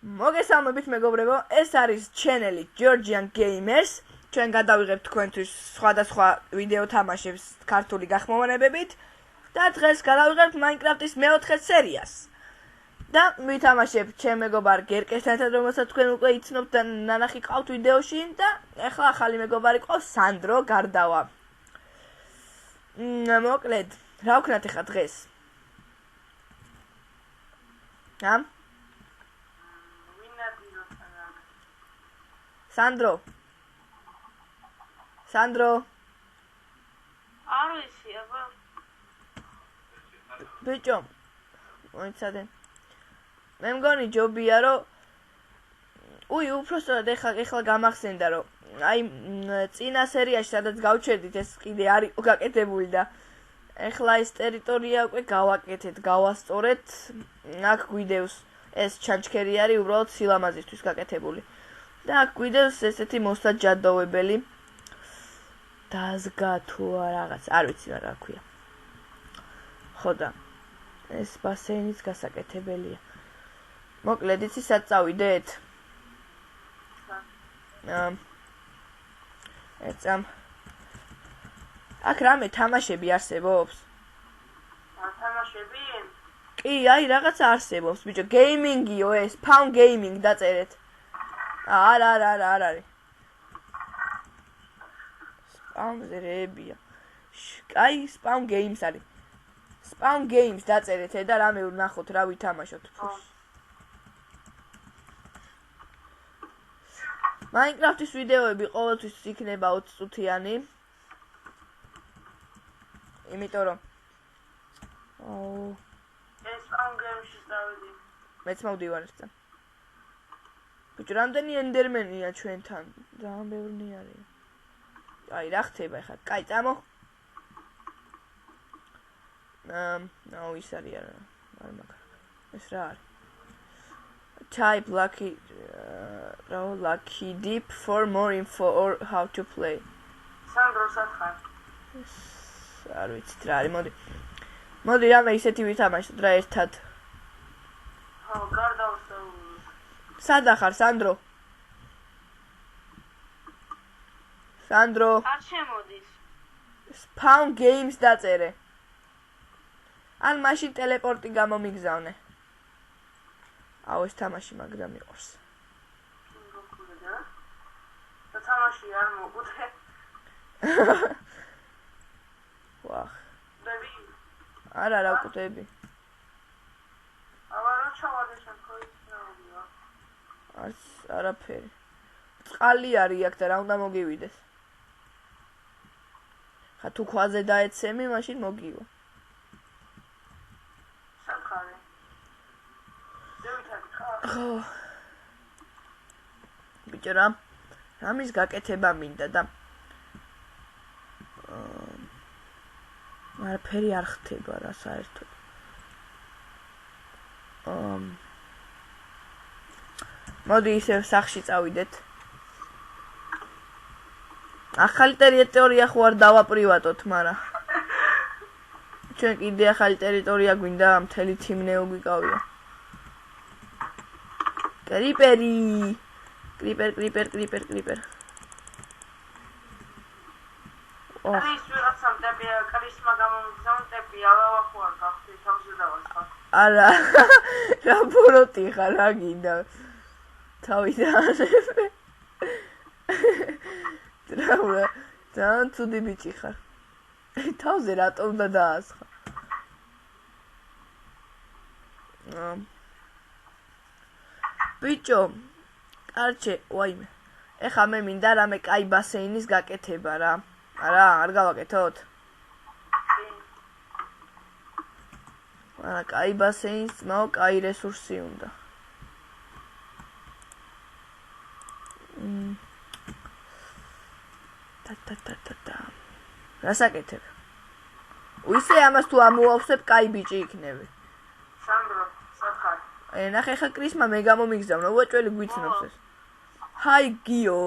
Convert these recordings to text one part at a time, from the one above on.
მოგესალმებით მეგობრებო, ეს არის ჩენელი Georgian Gamers. ჩვენ გადავიღებთ თქვენთვის სხვადასხვა ვიდეო თამაშებს ქართული გახმოვანებებით და დღეს გადავიღებთ Minecraft-ის მეოთხე სერიას. და ვითამაშებ ჩემ მეგობარ გერკესთან, რომელსაც თქვენ უკვე იცნობთ და ნანახი ყავთ ვიდეოში და ახლა ახალი მეგობარი ყავს სანდრო გარდავა. მოკლედ, რა ვქნათ ახლა დღეს? Sandro. არ ვიცი, აბა. ბიჭო, მოიცადე. მე მგონი ჯობია რომ უბრალოდ ეხლა გამახსენდა რომ აი წინა სერიაში სადაც გავჩერდით ეს კიდე არ იყო გაკეთებული და ეხლა ეს ტერიტორია უკვე გავაკეთეთ, გავასწორეთ. აქ გვიდევს ეს ჩანჩქერი არის უბრალოდ სილამაზისთვის გაკეთებული. და აქ გვიდევს ესეთი მოსაჯადოებელი დაზგა თუ რაღაც, არ ვიცი რა ქვია. ხო და ეს ბასეინიც გასაკეთებელია. მოკლედ, იცი სად წავიდეთ? ეცამ. აქ რამე თამაშები არსებობს? თამაშები? კი, აი რაღაცა არსებობს, ბიჭო, გეიმინგიო ეს, Spawn Gaming დაწერეთ. არა არის. Spawn-ზერებია. აი, Spawn Games არის. Spawn Games დაწერეთ და რამე ვნახოთ რა ვითამაშოთ. Minecraft-ის ვიდეოები ყოველთვის იქნება 20 წუთიანი. იმიტომ რომ ეს Spawn Games-ში დავიდი. მეც მოვდივარ ერთად. ბიჭო, რამდენი ენდერმენია ჩვენთან? ძალიან ბევრი არის. აი, რა ხდება ახლა? კაი, წამო. ის არის არა მაგარ. ეს რა არის? Type lucky deep for more info or how to play. Sandro სათხარ. არ ვიცით რა არის, მოდი რამე ისეთი ვითამაშოთ რა ერთად. ხო, გარდავსო. სად ახარ, სანდრო? არ შემოდის. Spawn Games დაწერე. ან მაშინ ტელეპორტი გამომიგზავნე. აუ, ეს თამაში მაგრამ მიყვარს. და თამაში არ მოგვდე. ვახ. დები. არა, რა ვკვდები. აბა რა ჩავარდე შენ ქოიცნაობია. არაფერი. წყალი არის აქ და რა უნდა მოგივიდეს. ხა თუ ქვაზე დაეცემი, მაშინ მოგივა. სათხარი. დევით ხარ? ხო. ბიჭო, რამის გაკეთება მინდა და არაფერი არ ხდება რა საერთოდ. მოდი ისევ სახში წავიდეთ. ახალი ტერიტორია ხო არ დავაპრივატოთ, მაგრამ ჩვენ კიდე ახალი ტერიტორია გვინდა, მთელი თიმნეო გვიკავია. კრიპერი. ის ვიღაცამ ტეპი კრისმა გამომიგზავნ ტეპი ალავახوار გახდი თავზე დავასხა. არა, რა ბოროტი ხარ, რა გინდა. თავიდან. დრაურა, ძალიან ცუდი ბიჭი ხარ. თავზე რატომ უნდა დაასხა? ბიჭო, კარჩე, ვაიმე. ეხა მე მინდა რამე კაი ბასეინის გაკეთება რა. არა, არ გავაკეთოთ. მაგრამ კაი ბასეინს ძმაო, კაი რესურსი უნდა. რასაკეთებ? ისე ამას თუ ამოვავსებ, კაი ბიჭი იქნები. სანდრო, სათხარ. ნახე ხა კრისმა მე გამომიგზავნა, უეჭველი გვიცნობს ეს. ჰაი გიო.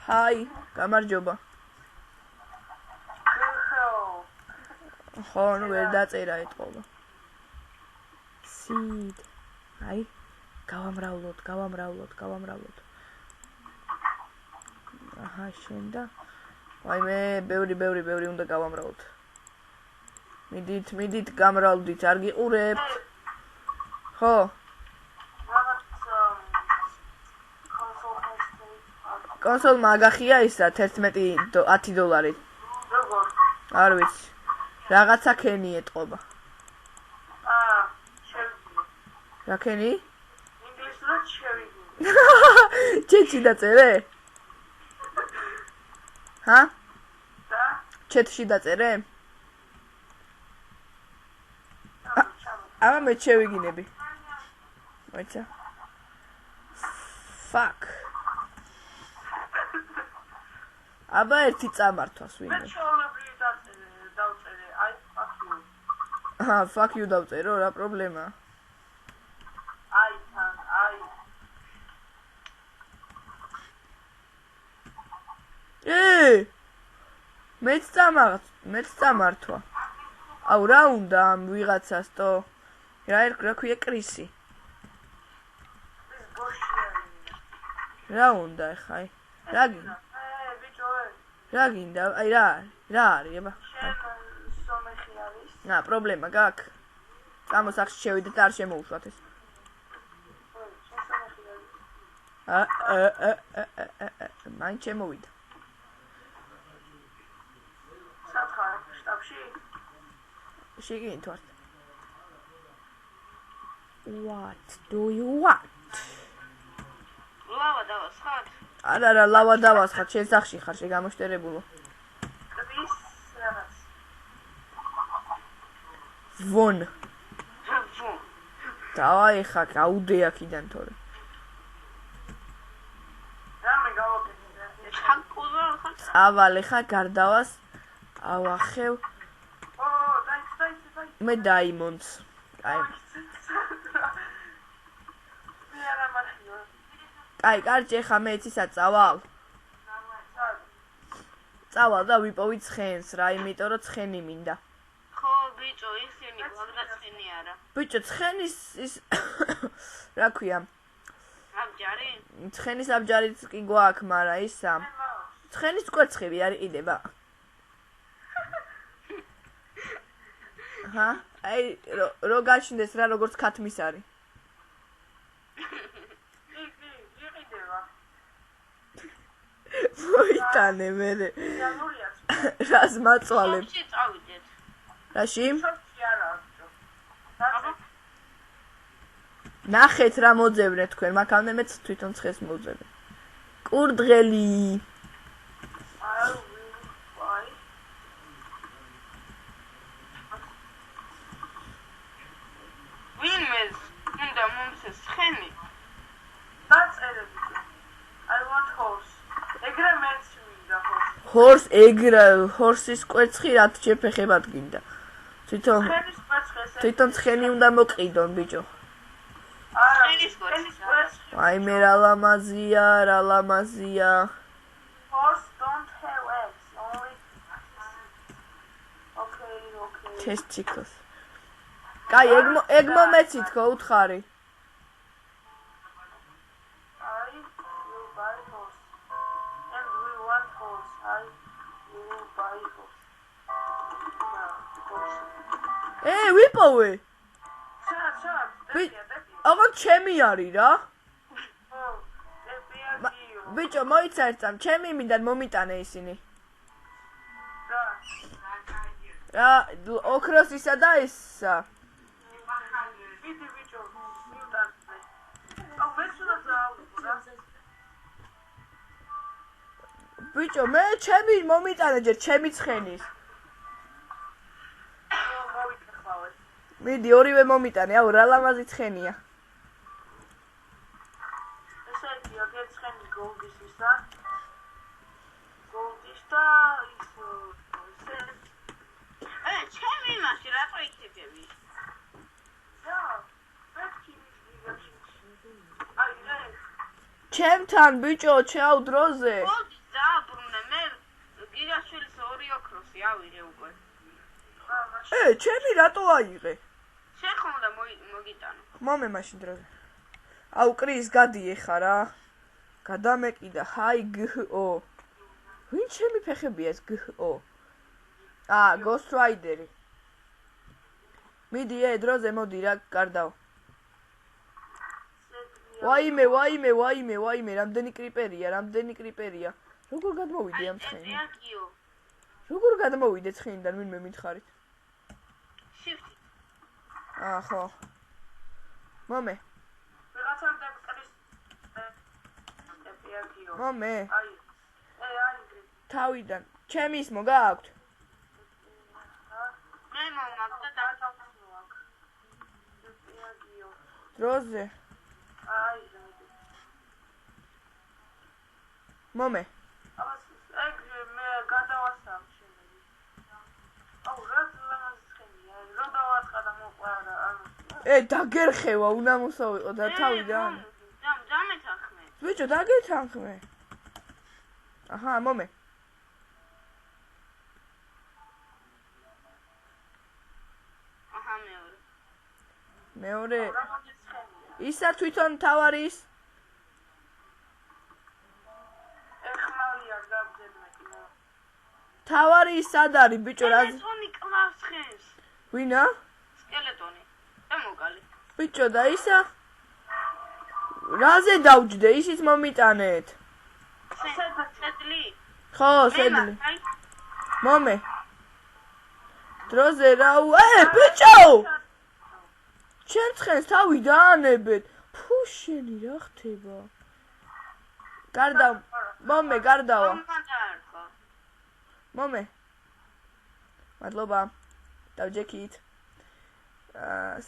ჰაი, გამარჯობა. ხო, ნუ ვერ დაწერა ეთყობა. სიდ. აი, გავამრავლოთ. აჰა, შენ და ვაიმე, ბევრი უნდა გავამრავლოთ. მიდით, გამრავლდით, არ გიყურებთ. ხო? კონსოლმა აგახია ისა 11 $10. როგორ? არ ვიცი. რაღაცა ქენი ეტყობა. შევიძინე. რა ქენი? ინგლისურად შევიძინე. ჩეთში დაწერე? ჰა? და? ჩეთში დაწერე? აბა მე შევიგინები. მოიცა. Fuck. აბა ერთი წამართვას ვინმე. მე ჩაოლებრივი დავწერე, აი fuck you. აჰა, fuck you დავწერო, რა პრობლემაა? აი თან, აი. მეც წამართვა. აუ რა უნდა ამ ვიღაცას თო? რა ქვია კრისი? ეს ბოშია. რა უნდა ეხა? რა გინდა? რა გინდა? აი რა არის, აბა? შენ სომეხი არის? ნა, პრობლემა გაქვს. წამოსახში შევიდეთ, არ შემოუშვათ ეს. შენ სომეხი არის? მაინც შემოვიდა. სათხარ, შტაბში? შეგინით ვართ. What do you want? ლავა დავასხათ? არა, ლავა დავასხათ, შენ სახში ხარ, შეგამოშტერებულო. კბის რაღაც. ვონ. დავაი ხა, გაუდე აქიდან თორე. რამე გავაკეთე? ჩაკულა ხარ? ავალე ხა გარდავას ავახევ. დაი. მე დაიმონს. აი. აი, კარჭე ხა მე იცისა წავალ. წავალ და ვიპოვი ცხენს რა, იმიტომ რომ ცხენი მინდა. ხო, ბიჭო, ისინი გვაგდა ცხენი არა. ბიჭო, ცხენის ის რა ქვია? აბჯარი? ცხენის აბჯარიც კი გვაქვს, მაგრამ ისა. ცხენის კვერცხები არ იყიდება. ჰა? აი, რო გაჩნდეს რა, როგორც ქათმის არის. მოიტანე მერე. რას მაწვალებ? შენ წავიდეთ. რაში? შოქი არა აქვს. ნახეთ რა მოძევნე თქვენ, მაგამდე მეც თვითონ ცხეს მოძებნე. კურდღელი. აი. ვინმეს უნდა მომცეს ცხენი? დაწერე ბიჭო. I want horse. ეგრე მეც მინდა horse. ჰორსის კვერცხი რაც შეფეხებად გინდა. თვითონ ცხენი უნდა მოყიდონ ბიჭო. ცხენის კვერცხი. აი მე რა ლამაზია. Horse don't have eggs, only. Okay. Testicles. კაი, ეგ მომეცით ხო უთხარი? ვიპოვე. აღარ ჩემი არის რა. ბიჭო, მოიცა ერთამ, ჩემი მინდა მომიტანე ისინი. რა, ოქროსისა და ისა. ბიჭო, მე ჩემი მომიტანე ჯერ ჩემი ცხენის. მიდი ორივე მომიტანე, აუ რა ლამაზი ცხენია. ესე იგი, აგერ ცხენი გოლდის ისა. გოლდის და ის ჩემი იმაში რატო იქნებები? ჩემთან ბიჭო, ჩაუ დროზე. გოლდის დააბრუნე, მე გიგაშვილის ორი ოქროსი ავიღე უკვე. ჩემი რატო აიღე? შენ ხომ უნდა მოგიტანო. მომე მაშინ დროზე. აუ კრის გადიე ხარა. გადამეკიდა ჰაი გჰო. ვინ ჩემი ფეხებია ეს გჰო? Ghost Rider-ი. მიდი დროზე მოდი რა გარდაო. ვაიმე, რამდენი კრიპერია. როგორ გადმოვიდე ამ ცხენიდან? როგორ გადმოვიდე ცხენიდან, ვინმე მითხარით? Shift. ხო. მომე. ვიღაცამ დაკრის ეპიაკიო. მომე. აი. თავიდან. ჩემი ის მოგაქვთ? მე მომაქვს და დაწავსნოაქ. ეპიაკიო. დროზე. აი. მომე. აბას ეგ მე გადავასწავ შემდეგი. აუ რა ცხენია, რო დავაწყა და მოყვა და ანუ. დაგერხევა, უნამოსო ვიყო და თავიდან. დამეთანხმე. ბიჭო, დაგეთანხმე. აჰა, მომე. აჰა, მეორე. ისა თვითონ თავარის. ეხმალია გაბძებმე. თავარი სად არის ბიჭო რა? სკელეტონი კლავს ხენს. ვინა? სკელეტონი. და მოკალი. ბიჭო და ისა? რაზე დავჯდე? ისიც მომიტანეთ. სედლი. ხო, სედლი. მომე. დროზე რა ბიჭო! ჩემ ცხენს თავი დაანებეთ. ფუშენი რა ხდება? მომე, გარდავა. მომე. მადლობა. დავჯექით.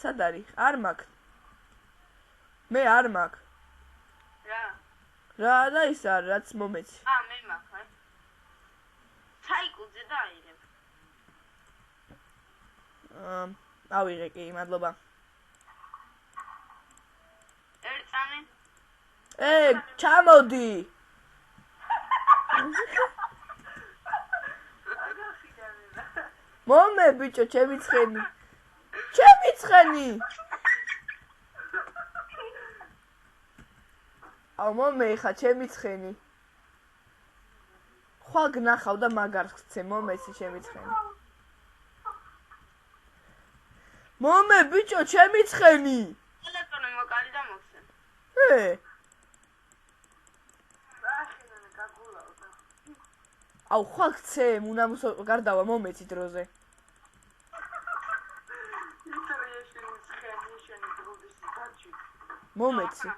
სად არის? არ მაქვს. მე არ მაქვს. რა და ის არის, რაც მომეცი. მე მაქვს, აი. საიკულზე დააიღებ. ავიღე კი, მადლობა. ერწამი. ჩამოდი. მომე ბიჭო, ჩემი ცხენი. აუ მომე ხა ჩემი ცხენი. ხვა გნახავ და მაგარს ხცე მომეცი ჩემი ცხენი. მომე ბიჭო, ჩემი ცხენი. სკელეტონი მოკალი და მოხსენ. აუ ხვა ხცე, უნამოსო გარდავა მომეცი დროზე. მომეცი.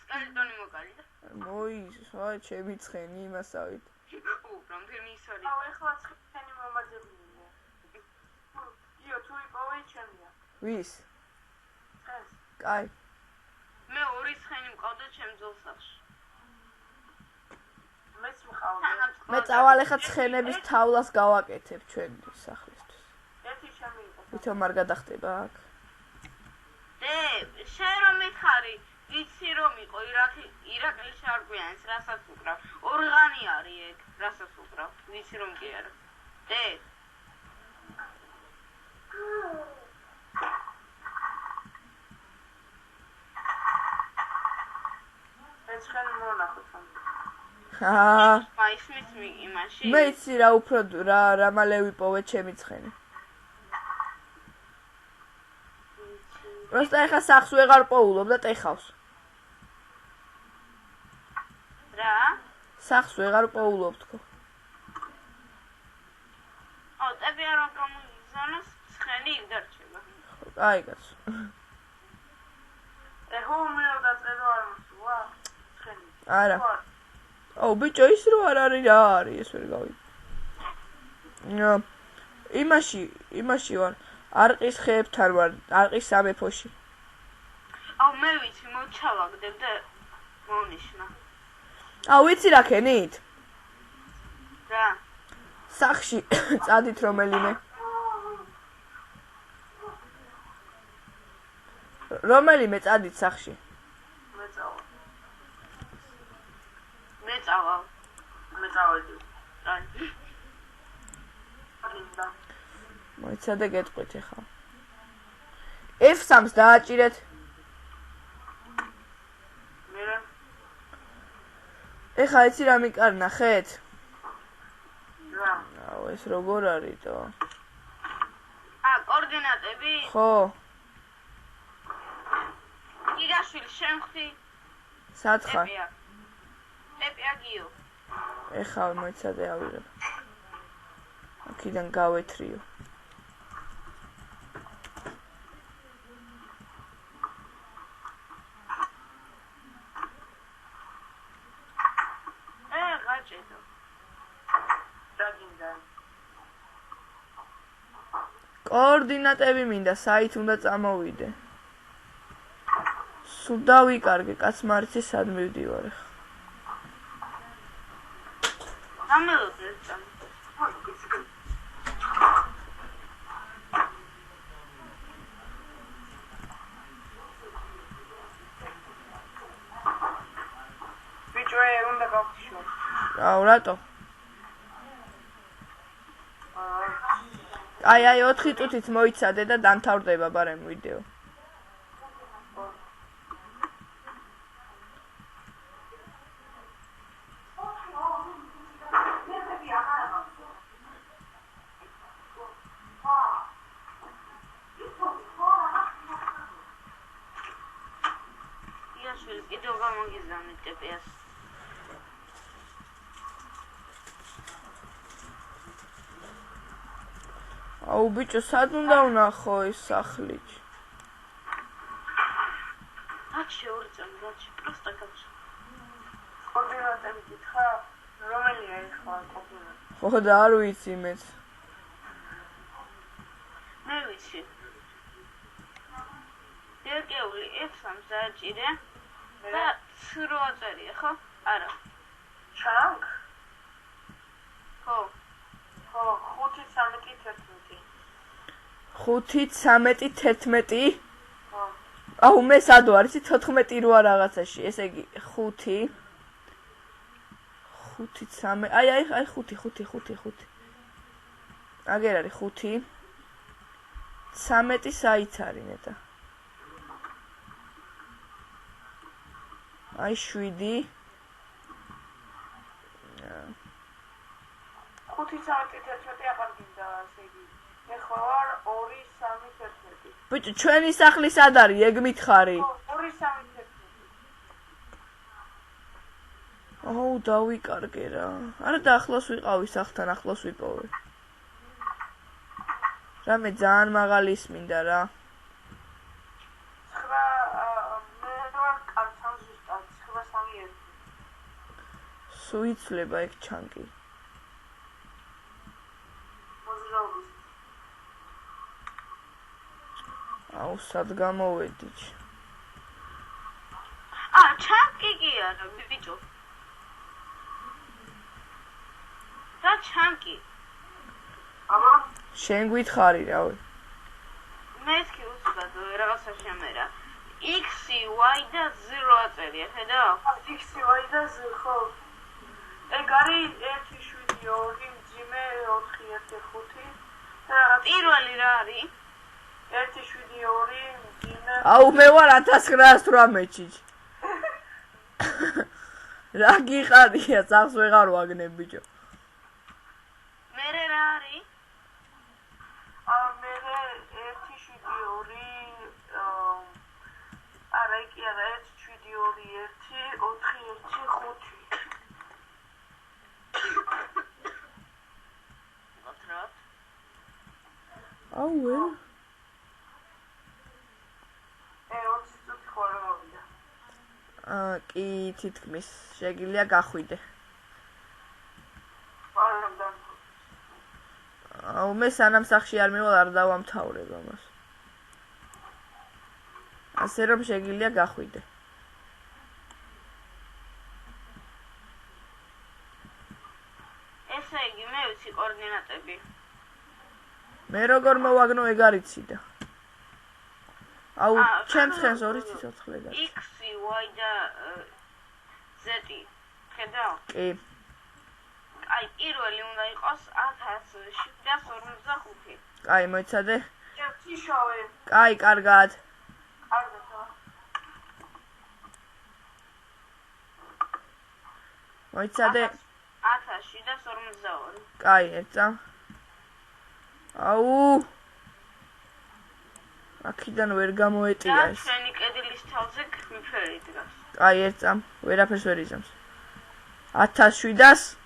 სკელეტონი მოკალი და მოისა, ჩემი ცხენი იმასავით. რამდენი ის არის? აუ ეხლა ცხენი მომაძებნია. თუ იპოვე ჩემია. ვის? ეს. კაი. მე ორი ცხენი მყავდა ჩემ ძოლსახში. მეც მყავდა. მე წავალ ახლა ცხენების თავლას გავაკეთებ ჩვენი სახლისთვის. ერთი შემიიღო. ვითომ არ გადახტება აქ? შენ რომ მითხარი, იცი რომ იყო ირაკლი შარკვიანის რასაც უკრავ. ორღანი არის ეგ, რასაც უკრავ. ვიცი რომ კი არა. ეცხენ მონახოთ. მაისმის იმაში. მე იცი რა უფრო რა მალე ვიპოვე ჩემი ცხენი. პროსტა ეხა სახს ვეღარ პოულობ და ტეხავს. რა? სახს ვეღარ პოულობ თქო. ტები არ გამიგზავნოს, ცხენი იქ დარჩება. აი კაცო. მე დაწერო არ მოსულა, ცხენი. არა. აუ ბიჭო, ის რო არ არის რა არის, ეს ვერ გავიგე. იმაში ვარ. არყის ხეებთან ვარ, არყის სამეფოში. აუ მე ვიცი, მოჩავაგდებ და მონიშნა. აუ ვიცი რა ქენით? რა? სახში წადით რომელიმე. რომელიმე წადით სახში. მე წავალ. მე წავედი. აი. მოიცადე გეტყვით ახლა. F3-ს დააჭირეთ. ეხა იცი რა მიკარ ნახეთ? რა? აუ ეს როგორ არისო? კოორდინატები? ხო. იგაშვილი შენ ხდი? სად ხარ? პეპია გიო. ეხა მოიცადე ავიღებ. აქედან გავეთრიო. გაჭედო. რა გინდა? კოორდინატები მინდა, საით უნდა წამოვიდე. სულ დავიკარგე, კაცმა არ იცი სად მივდივარ ახლა. გამელოდეს წამ. ბიჭო, უნდა გავხიშო. აუ რატო? აი 4 წუთით მოიცადე და დამთავრდება ბარემ ვიდეო. კიდევ გამოგიზამნით ტეპიას. აუ ბიჭო, სად უნდა ვნახო ეს სახლი? აჩი ორი წამი, აჩი, პროსტა გაჩი. კოორდინატები გითხრა, რომელია ეხლა კოორდინატები? ხო და არ ვიცი მეც. მე ვიცი. ერკეული F3 დააჭირე და 8 აწერია, ხო? არა. ჩანკ? ხო. ხო, 5 13. 5 13 ხო. აუ მე სად ვარ იცი 14 როა რაღაცაში, ესე იგი 5 3 აი 5 აგერ არის 5 13 საით არის ნეტა. აი 7 5-13 აღარ გინდა, ესე იგი. ეხლა ვარ 2-3-11. ბიჭო, ჩვენი სახლი სად არის? ეგ მითხარი. 2-3-11. აუ დავიკარგე რა. არა და ახლოს ვიყავი სახლთან, ახლოს ვიპოვე. რამე ძალიან მაღალი ისმინდა რა. მე ვარ კაცთან ზუსტად 9-3-1. სუიცლება ეგ ჩანკი. აუ სად გამოვედი? ჩანკი კი არა, ბიჭო. და ჩანკი. აბა, შენ გითხარი რავი. მეთქი უცბად რაღაცა შემერა. X, Y და 0 აწერია, ხედავ? X, Y და 0, ხო. ეგ არის 1-7-2 მძიმე 4-1-5 და პირველი რა არის? 1-7-2 მძიმე. აუ მე ვარ 1918-ში. რა გიყადია, წახს ვეღარ ვაგნებ ბიჭო. მერე რა არის? მერე 1-7-2 არა, კი არა, 1-7-2-1-4-1-5. აუ ე? 20 წუთი ხوار მოვიდა. კი, თითქმის შეგიძლია გახვიდე. აუ მე სანამ სახში არ მივალ არ დავამთავრებ ამას. ასე რომ შეგიძლია გახვიდე. ესე იგი მე ვიცი კოორდინატები. მე როგორ მოვაგნო ეგ არიცი და. აუ ჩემს ხელს 2 ციცოცხლე და. X, Y და Z. ხედავ? კი. აი პირველი უნდა იყოს 1745. კაი, მოიცადე? ჩიშოვე. კაი, კარგად. კარგად. მოიცადე 1742. კაი, ერთა. აუ. აქედან ვერ გამოეტია ეს. ჩვენი კედლის თავზე მიფერი დგას. კაი, ერთა. ვერაფერს ვერ იზამს. 1700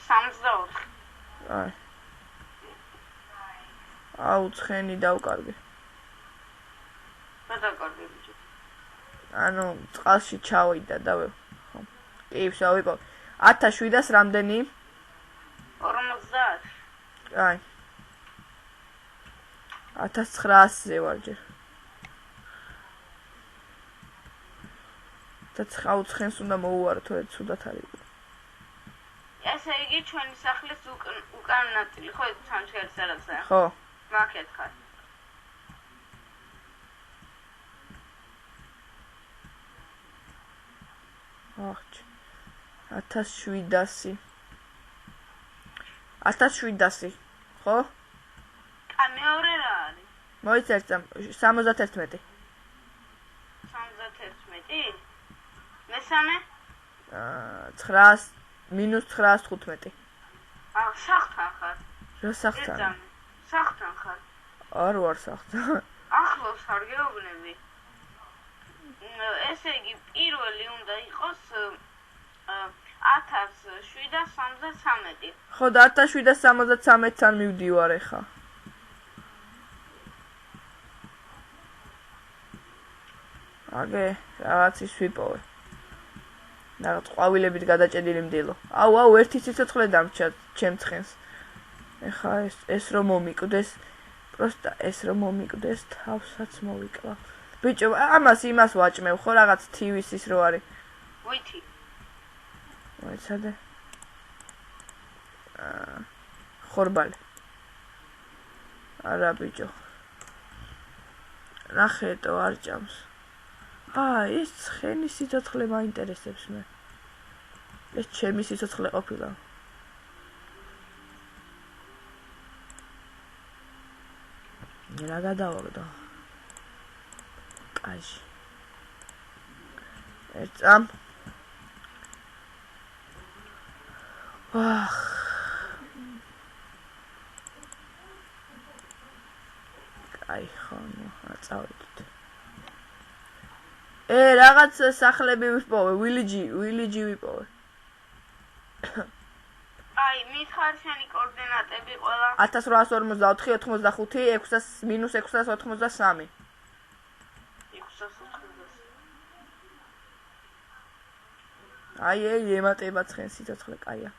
64. კაი. აუ, ცხენი დავკარგე. რა დაკარგე ბიჭო? ანუ წყალში ჩავიდა და ხო. კი, ვსა ვიყო. 1700 რამდენი? 50. კაი. 1900-ზე ვარ ჯერ. და ცხენს უნდა მოუვარო, თორე ცუდად არის. ესე იგი ჩვენი სახლის უკან ნაწილი, ხო, სამჩხერის სარაცხია? ხო. მაქეთ ხარ. ახჩ. 1700. 1700, ხო? მეორე რა არის? მოიწერწა 71. 71? მესამე? 900 -915. სახთან ხარ. რა სახთან? სახთან ხარ. არ ვარ სახთან. ახლოს ხარ გეუბნები. ესე იგი პირველი უნდა იყოს 1773. ხო და 1773-თან მივდივარ ეხა. აგე, რაღაც ის ვიპოვე. რაღაც ყვავილებით გადაჭედილი მდილო. აუ, ერთი სიცოცხლე დამრჩა ჩემ ცხენს. ეხა ეს რომ მომიკვდეს, პროსტა ეს რომ მომიკვდეს, თავსაც მოვიკლავ. ბიჭო, იმას ვაჭმევ, ხო რაღაც TV-ს ის რო არის. ვითი. მოიცადე. ხორბალი. არა ბიჭო. ნახეთო არ ჭამს. ეს ცხენი სიცოცხლე მაინტერესებს მე. ეს ჩემი სიცოცხლე ყოფილა. რა გადავაგდო? კაჟი. ერთამ. კაი ხო, წავედით. რაღაც სახლები ვიპოვე, ვილიჯი ვიპოვე. აი, მითხარ შენი კოორდინატები ყველა? 1844, 85, 600-683. 683. აი, ემატება ცხენ სიცოცხლე, კაია.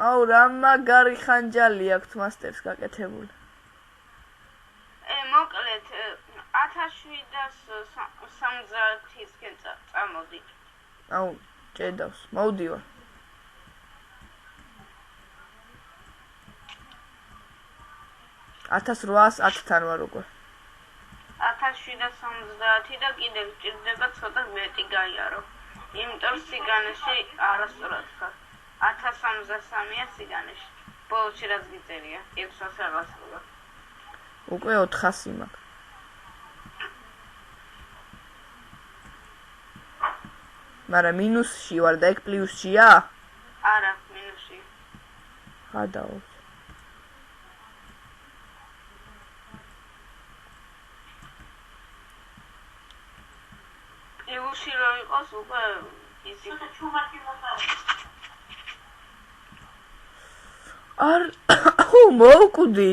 აუ, რა მაგარი ხანჯალი აქვს მასტერს გაკეთებული. მოკლედ 1770-ისკენ წამოდით. აუ, ჭედავს, მოვდივარ. $1810-თან ვარ უკვე. 1770 და კიდევ ჭირდება ცოტა მეტი გაიარო. იმიტომ სიგანეში არასწორად ხარ. 1073-ია სიგანეში. ბოლოში რაც გიწერია, 600 რაღაცა. უკვე 400 მაქვს. მაგრამ მინუსში ვარ და ეგ პლუსშია? არა, მინუსში. გადავალ. პლუსში რო იყოს უკვე ისი ჩუმაკი მოხდა. მოვკვდი.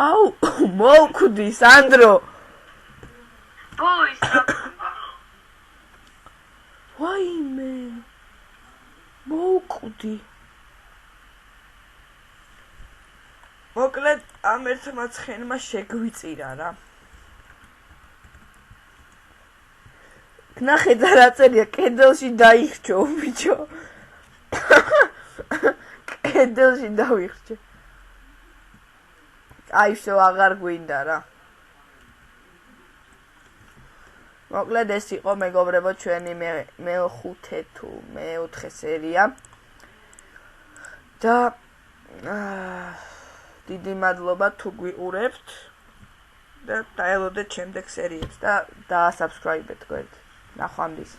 აუ, მოვკვდი, სანდრო. ბოის ვაიმე. მოვკვდი. მოკლედ ამ ერთმა ცხენმა შეგვიწირა რა. ნახეთ რა წერია, კედელში დაიხჭო, ბიჭო. კედელში დავიხჭე. აი შო აღარ გვინდა რა. მოკლედ ეს იყო მეგობრებო ჩვენი მე-5 თუ მე-4 სერია. და დიდი მადლობა თუ გვიყურებთ. და დაელოდეთ შემდეგ სერიებს და დაასაბსკრაიბეთ გვერდ. ნახვამდის.